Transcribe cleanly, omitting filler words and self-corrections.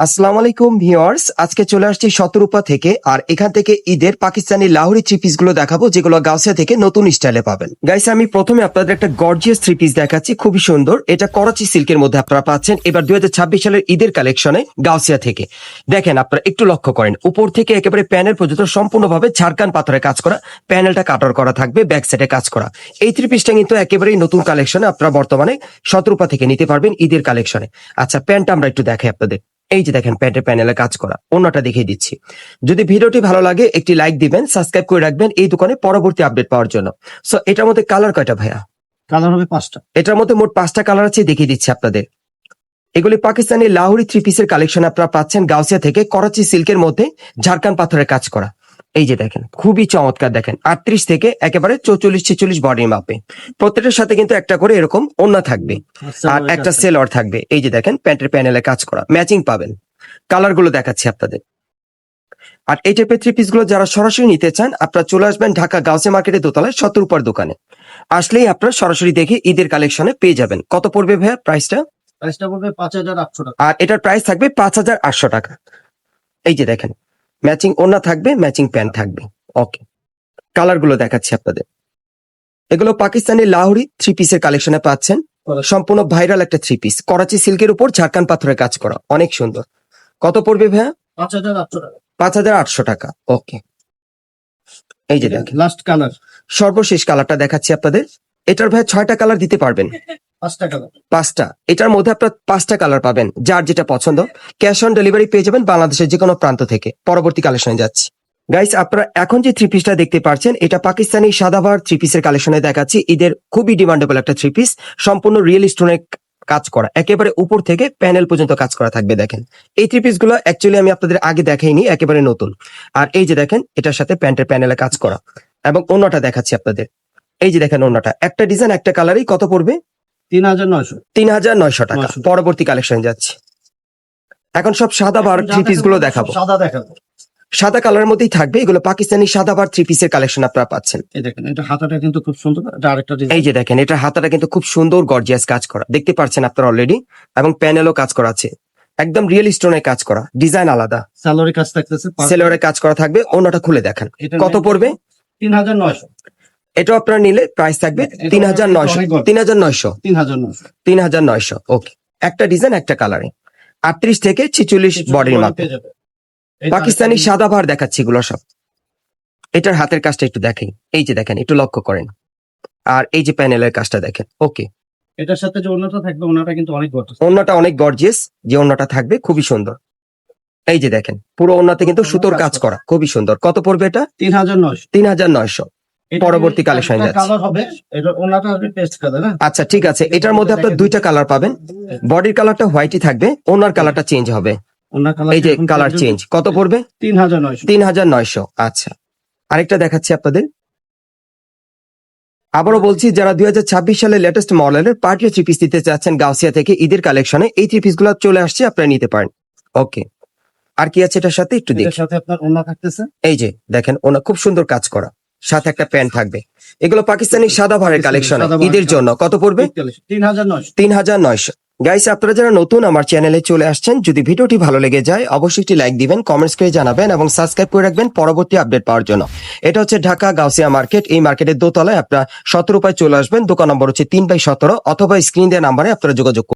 আসসালামু আলাইকুম ভিউয়ার্স, আজকে চলে আসছি শতরূপা থেকে। আর এখান থেকে ঈদের পাকিস্তানি লাহোরি থ্রি পিস গুলো দেখাবো, যেগুলো গাউসিয়া থেকে নতুন স্টাইলে পাবেন। গাইস, আমি প্রথমে আপনাদের একটা গর্জিয়াস থ্রি পিস দেখাচ্ছি, খুবই সুন্দর। এটা করাচি সিল্কের মধ্যে আপনারা পাচ্ছেন এবার 2026 সালের ঈদের কালেকশনে গাউসিয়া থেকে। দেখেন, আপনারা একটু লক্ষ্য করেন, উপর থেকে একেবারে প্যানেল পর্যন্ত সম্পূর্ণভাবে ঝাড়খান পাথরে কাজ করা, প্যানেলটা কাটার করা থাকবে, ব্যাক সাইডে কাজ করা। এই থ্রি পিসটা কিন্তু একেবারেই নতুন কালেকশনে আপনারা বর্তমানে শতরূপা থেকে নিতে পারবেন ঈদের কালেকশনে। আচ্ছা, প্যান্টটা আমরা একটু দেখাই আপনাদের। এই যে দেখেন, প্যান্টের প্যানেলে কাজ করা, অন্যটা দেখিয়ে দিচ্ছি। যদি ভিডিওটি ভালো লাগে একটি লাইক দিবেন, সাবস্ক্রাইব করে রাখবেন এই দোকানে পরবর্তী আপডেট পাওয়ার জন্য। সো এটার মধ্যে কালার কয়টা ভাইয়া? কালার হবে 5টা। এটার মধ্যে মোট 5টা কালার আছে, দেখিয়ে দিচ্ছি আপনাদের। এগুলি পাকিস্তানি লাহোরি থ্রি পিসের কালেকশন আপনারা পাচ্ছেন গাউসিয়া থেকে, করাচি সিল্কের মধ্যে ঝাড়খান পাথরের কাজ করা। এই যে দেখেন, খুবই চমৎকার। দেখেন 38 থেকে একেবারে 44-46 বডির মাপে, প্রত্যেকটার সাথে কিন্তু একটা করে এরকম ওড়না থাকবে আর একটা সেলর থাকবে। এই যে দেখেন, প্যান্টের প্যানেলে কাজ করা, ম্যাচিং পাবেন। কালার গুলো দেখাচ্ছি আপনাদের। আর এই টাইপের থ্রি পিস গুলো যারা সরাসরি নিতে চান, আপনারা চলে আসবেন ঢাকা গাউসিয়া মার্কেটের দোতলায় শতরূপার দোকানে। আসলেই আপনারা সরাসরি দেখে ঈদের কালেকশনে পেয়ে যাবেন। কত পড়বে ভাইয়া প্রাইসটা? প্রাইসটা পড়বে 5800 টাকা। আর এটার প্রাইস থাকবে 5800 টাকা। এই যে দেখেন, ম্যাচিং ওড়না থাকবে, ম্যাচিং প্যান্ট থাকবে। ওকে, কালার গুলো দেখাচ্ছি আপনাদের। এগুলো পাকিস্তানি লাহোরি থ্রি পিসের কালেকশনে পাচ্ছেন, সম্পূর্ণ ভাইরাল একটা থ্রি পিস, করাচি সিল্কের উপর ঝাড়খান পাথরের কাজ করা, অনেক সুন্দর। কত পড়বে ভাইয়া? 5800 টাকা। 5800 টাকা। ওকে, এই যে দেখেন লাস্ট কালার, সর্বশেষ কালারটা দেখাচ্ছি আপনাদের। এটার ভাই 6টা কালার দিতে পারবেন? 5টা কালার। 5টা। এটার মধ্যে আপনার 5টা কালার পাবেন, যার যেটা পছন্দ। ক্যাশ অন ডেলিভারি পেয়ে যাবেন বাংলাদেশের যে কোনো প্রান্ত থেকে। পরবর্তী কালেকশনে যাচ্ছি। গাইস, আপনারা এখন যে থ্রি পিসটা দেখতে পাচ্ছেন, এটা পাকিস্তানি সাদাভার থ্রি পিসের কালেকশনে দেখাচ্ছি। ঈদের খুবই ডিমান্ডেবল একটা থ্রি পিস, সম্পূর্ণ রিয়েল স্টোনের কাজ করা, একেবারে উপর থেকে প্যানেল পর্যন্ত কাজ করা থাকবে। দেখেন, এই থ্রি পিস গুলো অ্যাকচুয়ালি আমি আপনাদের আগে দেখাইনি, একেবারে নতুন। আর এই যে দেখেন, এটার সাথে প্যান্টের প্যানেলে কাজ করা, এবং অন্যটা দেখাচ্ছি আপনাদের। এই যে দেখেন, অন্যটা একটা ডিজাইন একটা কালারই। কত পড়বে? 3900। 3900 টাকা। পরবর্তী কালেকশন যাচ্ছে। এখন সব সাদাভার থ্রি পিস গুলো দেখাবো। সাদা দেখাবো। সাদা কালারের মধ্যেই থাকবে, এগুলো পাকিস্তানি সাদাভার থ্রি পিসের কালেকশন আপনারা পাচ্ছেন। এই দেখেন, এটা হাতাটা কিন্তু খুব সুন্দর, এটা আরেকটা ডিজাইন। এই যে দেখেন, এটা হাতাটা কিন্তু খুব সুন্দর গর্জিয়াস কাজ করা, দেখতে পাচ্ছেন আপনারা অলরেডি। এবং প্যানেলও কাজ করা আছে, একদম রিয়েল স্টোনের কাজ করা, ডিজাইন আলাদা, সালোয়ারের কাজ থাকতেছে, সেলরে কাজ করা থাকবে। অন্যটা খুলে দেখেন, কত পড়বে? 3900। এটা আপনারা নিলে প্রাইস থাকবে 3900। 3900। ওকে, একটা ডিজাইন একটা কালারে, 38 থেকে 46 বডির মাপে, পাকিস্তানি সাদাভার দেখাচ্ছি এগুলো সব। এটার হাতের কাজটা একটু দেখেন, এই যে দেখেন, একটু লক্ষ্য করেন। আর এই যে প্যানেলের কাজটা দেখেন। ওকে, এটার সাথে যে ওড়নাটা থাকবে, ওড়নাটা কিন্তু অনেক গর্জিয়াস। ওড়নাটা অনেক গর্জিয়াস, যে ওড়নাটা থাকবে খুবই সুন্দর। এই যে দেখেন, পুরো ওড়নাতে কিন্তু সুতোর কাজ করা, খুবই সুন্দর। কত পড়বে এটা? 3900। 3900। পরবর্তী কালেকশন যাচ্ছে। কালার হবে, এটা ওড়নাটা হবে পেস্ট কালার। না, আচ্ছা ঠিক আছে, এটার মধ্যে আপনার 2টা কালার পাবেন। বডির কালারটা হোয়াইটই থাকবে, ওড়নার কালারটা চেঞ্জ হবে। ওড়নার কালার এই যে কালার চেঞ্জ। কত পড়বে? 3900। 3900। আচ্ছা, আরেকটা দেখাচ্ছি আপনাদের। আবারও বলছি, যারা 2026 সালের লেটেস্ট মডেলের পার্টি থ্রি পিস দিতে চাচ্ছেন গাউসিয়া থেকে ঈদের কালেকশনে, এই থ্রি পিস গুলো চলে আসছে, আপনারা নিতে পারেন। ওকে, আর কি আছে এটার সাথে একটু দেখি। এটার সাথে আপনার ওড়না থাকতেছে, এই যে দেখেন, ওনা খুব সুন্দর কাজ করা, সাথে একটা প্যান্ট থাকবে। এগুলো পাকিস্তানি সাদাভারের কালেকশন ঈদের জন্য। কত পড়বে? 3900। 3900। গাইস, আপনারা যারা নতুন আমার চ্যানেলে চলে আসছেন, যদি ভিডিওটি ভালো লেগে যায় অবশ্যই একটি লাইক দিবেন, কমেন্টস করে জানাবেন এবং সাবস্ক্রাইব করে রাখবেন পরবর্তী আপডেট পাওয়ার জন্য। এটা হচ্ছে ঢাকা গাউসিয়া মার্কেট। এই মার্কেটের দোতলায় আপনারা শতরূপায় চলে আসবেন। দোকান নম্বর হচ্ছে 3/17, অথবা স্ক্রিন দেওয়া নাম্বারে আপনারা যোগাযোগ করুন।